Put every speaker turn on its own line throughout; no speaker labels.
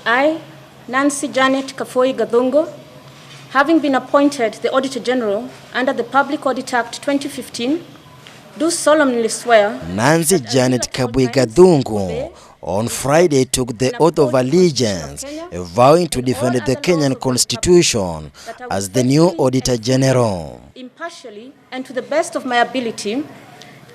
I, Nancy Janet Kafoi Gathungu, having been appointed the Auditor General under the Public Audit Act 2015, do solemnly swear.
Nancy Janet Kabui Gathungu on Friday took the oath of allegiance, vowing to defend the Kenyan Constitution as the new Auditor General.
Impartially and to the best of my ability,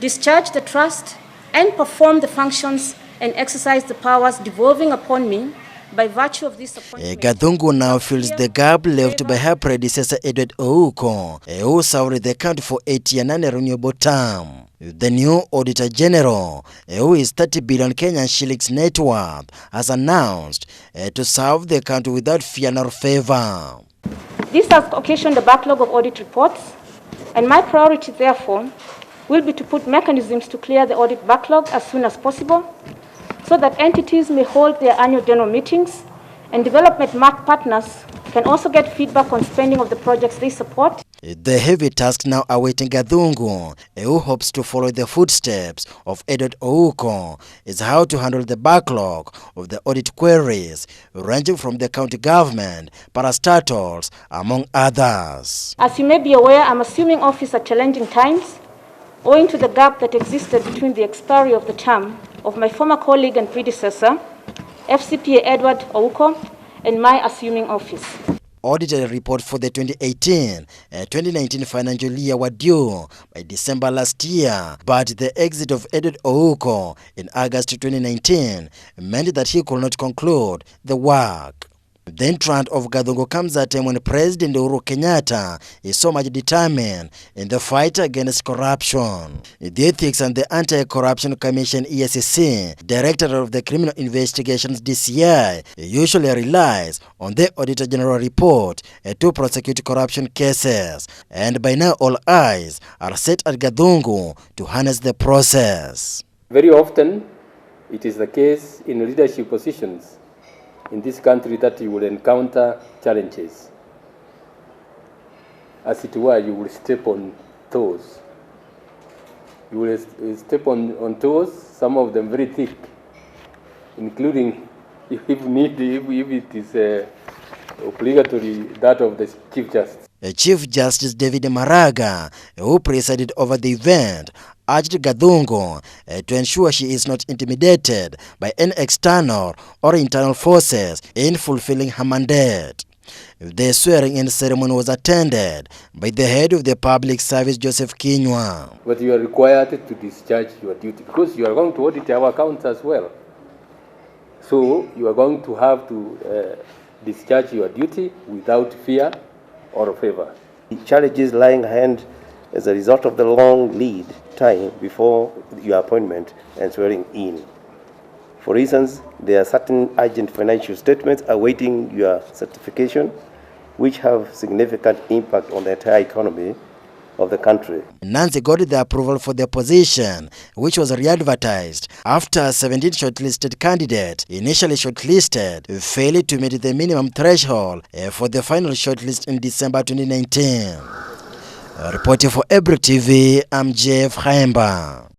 discharge the trust and perform the functions and exercise the powers devolving upon me by virtue of this appointment.
Gathungu now fills the gap left by her predecessor Edward Ouko, who served the country for 8 years and a renewable term. The new Auditor General, who is 30 billion Kenyan shillings net worth, has announced to serve the country without fear nor favor.
This has occasioned a backlog of audit reports, and my priority, therefore, will be to put mechanisms to clear the audit backlog as soon as possible, so that entities may hold their annual general meetings and development partners can also get feedback on spending of the projects they support.
The heavy task now awaiting Gathungu, who hopes to follow the footsteps of Edward Ouko, is how to handle the backlog of the audit queries, ranging from the county government, parastatals, among others.
As you may be aware, I'm assuming office at challenging times, owing to the gap that existed between the expiry of the term of my former colleague and predecessor, FCPA Edward Ouko, and my assuming office.
Auditor report for the 2018-2019 financial year were due by December last year, but the exit of Edward Ouko in August 2019 meant that he could not conclude the work. The entrant of Gathungu comes at a time when President Uhuru Kenyatta is so much determined in the fight against corruption. The Ethics and the Anti-Corruption Commission (EACC), Director of the Criminal Investigations (DCI), usually relies on the Auditor General report to prosecute corruption cases, and by now all eyes are set at Gathungu to harness the process.
Very often, it is the case in leadership positions in this country that you will encounter challenges. As it were, you will step on toes. You will step on toes, some of them very thick, including, if it is obligatory, that of the Chief Justice.
Chief Justice David Maraga, who presided over the event, urged Gathungu to ensure she is not intimidated by any external or internal forces in fulfilling her mandate. The swearing-in ceremony was attended by the head of the public service, Joseph Kinywa.
But you are required to discharge your duty because you are going to audit our accounts as well. So you are going to have to discharge your duty without fear or favor.
The challenges lying ahead as a result of the long lead time before your appointment and swearing in. For instance, there are certain urgent financial statements awaiting your certification, which have significant impact on the entire economy of the country.
Nancy got the approval for the position, which was re-advertised after 17 shortlisted candidates, initially shortlisted, failed to meet the minimum threshold for the final shortlist in December 2019. Reporting for Ebro TV, I'm Jeff Haemba.